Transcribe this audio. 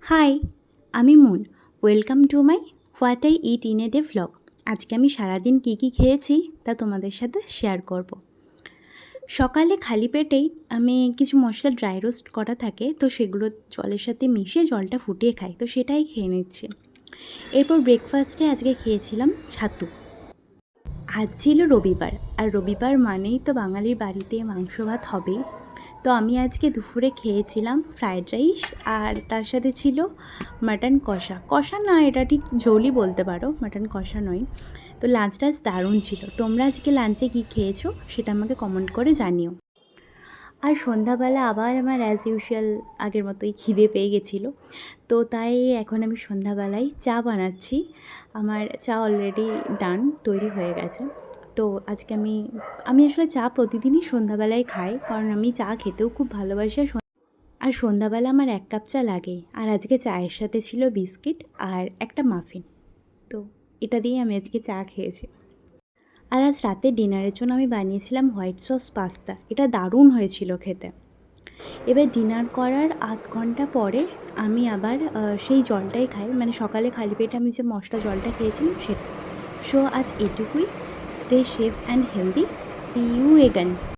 High, আমি moon. Welcome to my what I it in a day vlog. আজকে আমি সারাদিন কী খেয়েছি তা তোমাদের সাথে শেয়ার করব। সকালে খালি পেটেই আমি কিছু মশলা ড্রাই রোস্ট করা থাকে, তো সেগুলো জলের সাথে মিশিয়ে জলটা ফুটিয়ে খাই, তো সেটাই খেয়ে নিচ্ছি। এরপর ব্রেকফাস্টে আজকে খেয়েছিলাম ছাতু। আজ ছিল রবিবার, আর রবিবার মানেই তো বাঙালির বাড়িতে মাংস ভাত হবেই। তো আমি আজকে দুপুরে খেয়েছিলাম ফ্রায়েড রাইস, আর তার সাথে ছিল মাটন কষা। কষা না, এটা ঠিক ঝোলই বলতে পারো, মাটন কষা নয়। তো লাঞ্চটা আজ দারুণ ছিল। তোমরা আজকে লাঞ্চে কী খেয়েছো সেটা আমাকে কমেন্ট করে জানিও। আর সন্ধ্যাবেলা আবার আমার অ্যাজ ইউজুয়াল আগের মতোই খিদে পেয়ে গেছিলো, তো তাই এখন আমি সন্ধ্যাবেলায় চা বানাচ্ছি। আমার চা অলরেডি ডান, তৈরি হয়ে গেছে। তো আজকে আমি আসলে চা প্রতিদিনই সন্ধ্যাবেলায় খাই, কারণ আমি চা খেতেও খুব ভালোবাসি। আর সন্ধ্যাবেলা আমার 1 কাপ চা লাগেই। আর আজকে চায়ের সাথে ছিল বিস্কিট আর একটা মাফিন। তো এটা দিয়ে আমি আজকে চা খেয়েছি। আর আজ রাতে ডিনারের জন্য আমি বানিয়েছিলাম হোয়াইট সস পাস্তা। এটা দারুণ হয়েছিল খেতে। এবার ডিনার করার আধ ঘন্টা পরে আমি আবার সেই জলটাই খাই, মানে সকালে খালি পেটে আমি যে মশলা জলটা খেয়েছিলাম সেটা। সো আজ এটুকুই। Stay safe and healthy. You again.